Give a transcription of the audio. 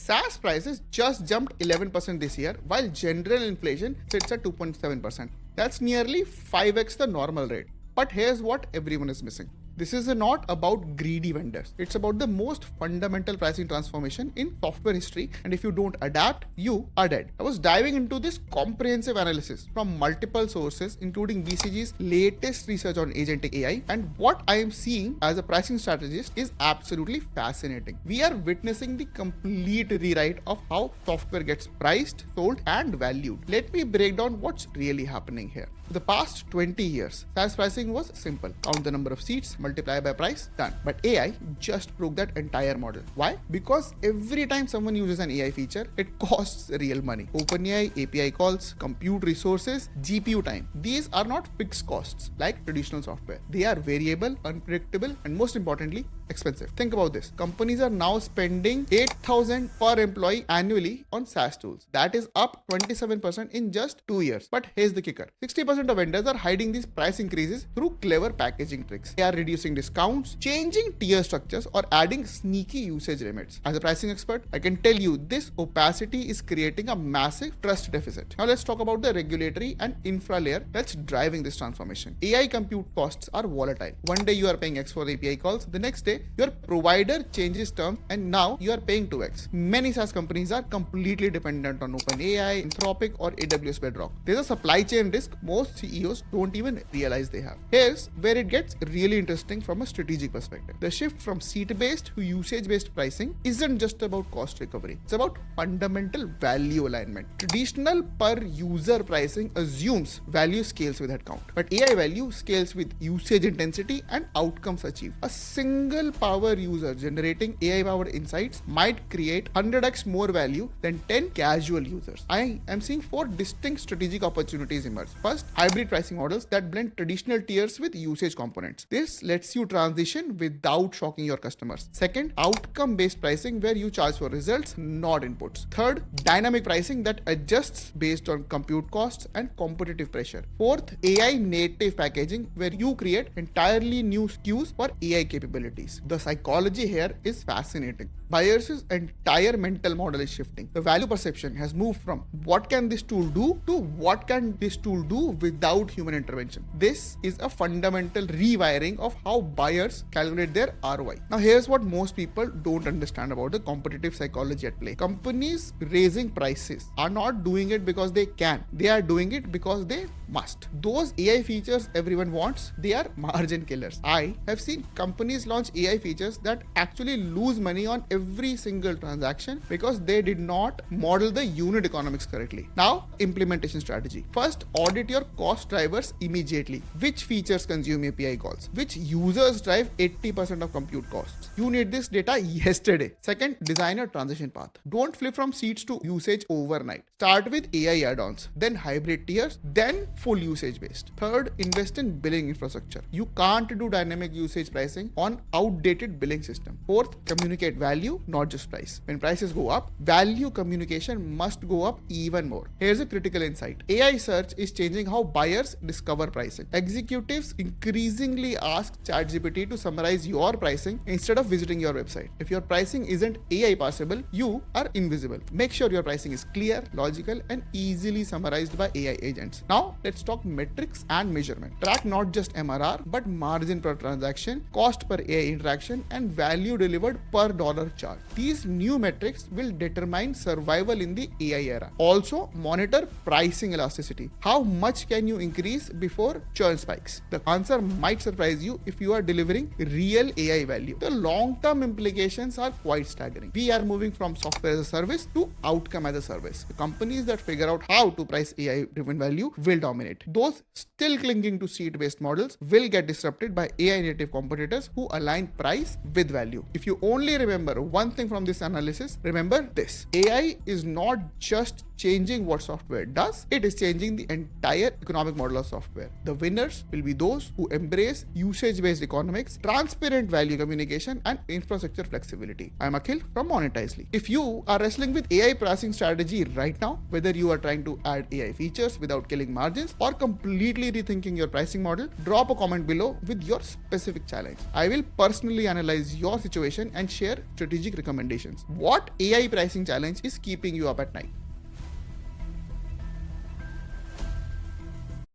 SaaS prices just jumped 11% this year, while general inflation sits at 2.7%. That's nearly 5x the normal rate. But here's what everyone is missing. This is not about greedy vendors. It's about the most fundamental pricing transformation in software history. And if you don't adapt, you are dead. I was diving into this comprehensive analysis from multiple sources, including BCG's latest research on Agentic AI. And what I am seeing as a pricing strategist is absolutely fascinating. We are witnessing the complete rewrite of how software gets priced, sold, and valued. Let me break down what's really happening here. For the past 20 years, SaaS pricing was simple. Count the number of seats, multiply by price, done. But AI just broke that entire model. Why? Because every time someone uses an AI feature, it costs real money. OpenAI, API calls, compute resources, GPU time. These are not fixed costs like traditional software. They are variable, unpredictable, and most importantly, expensive. Think about this. Companies are now spending $8,000 per employee annually on SaaS tools. That is up 27% in just 2 years. But here's the kicker. 60% of vendors are hiding these price increases through clever packaging tricks. They are reducing discounts, changing tier structures, or adding sneaky usage limits. As a pricing expert, I can tell you this opacity is creating a massive trust deficit. Now let's talk about the regulatory and infra layer that's driving this transformation. AI compute costs are volatile. One day you are paying X for API calls, the next day your provider changes terms and now you are paying 2x. Many SaaS companies are completely dependent on OpenAI, Anthropic, or AWS Bedrock. There's a supply chain risk most CEOs don't even realize they have. Here's where it gets really interesting from a strategic perspective. The shift from seat-based to usage-based pricing isn't just about cost recovery. It's about fundamental value alignment. Traditional per user pricing assumes value scales with headcount, but AI value scales with usage intensity and outcomes achieved. A single power user generating AI-powered insights might create 100x more value than 10 casual users. I am seeing 4 distinct strategic opportunities emerge. First, hybrid pricing models that blend traditional tiers with usage components. This lets you transition without shocking your customers. Second, outcome-based pricing where you charge for results, not inputs. Third, dynamic pricing that adjusts based on compute costs and competitive pressure. Fourth, AI-native packaging where you create entirely new SKUs for AI capabilities. The psychology here is fascinating. Buyers' entire mental model is shifting. The value perception has moved from what can this tool do to what can this tool do without human intervention. This is a fundamental rewiring of how buyers calculate their ROI. Now here's what most people don't understand about the competitive psychology at play. Companies raising prices are not doing it because they can. They are doing it because they must. Those AI features everyone wants, they are margin killers. I have seen companies launch AI features that actually lose money on every single transaction because they did not model the unit economics correctly. Now, implementation strategy. First, audit your cost drivers immediately. Which features consume API calls? Which users drive 80% of compute costs? You need this data yesterday. Second, design a transition path. Don't flip from seats to usage overnight. Start with AI add-ons, then hybrid tiers, then full usage based. Third, invest in billing infrastructure. You can't do dynamic usage pricing on outdated billing system. Fourth, communicate value, not just price. When prices go up, value communication must go up even more. Here's a critical insight. AI search is changing how buyers discover pricing. Executives increasingly ask ChatGPT to summarize your pricing instead of visiting your website. If your pricing isn't AI parsable, you are invisible. Make sure your pricing is clear, logical, and easily summarized by AI agents. Now, let's talk metrics and measurement. Track not just MRR, but margin per transaction, cost per AI interaction, and value delivered per dollar charge. These new metrics will determine survival in the AI era. Also, monitor pricing elasticity. How much can you increase before churn spikes? The answer might surprise you if you are delivering real AI value. The long-term implications are quite staggering. We are moving from software as a service to outcome as a service. The companies that figure out how to price AI-driven value will dominate. Those still clinging to seat-based models will get disrupted by AI-native competitors who align price with value. If you only remember one thing from this analysis, remember this. AI is not just changing what software does, it is changing the entire economic model of software. The winners will be those who embrace usage-based economics, transparent value communication, and infrastructure flexibility. I'm Akhil from Monetizely. If you are wrestling with AI pricing strategy right now, whether you are trying to add AI features without killing margins or completely rethinking your pricing model, drop a comment below with your specific challenge. I will personally analyze your situation and share strategic recommendations. What AI pricing challenge is keeping you up at night?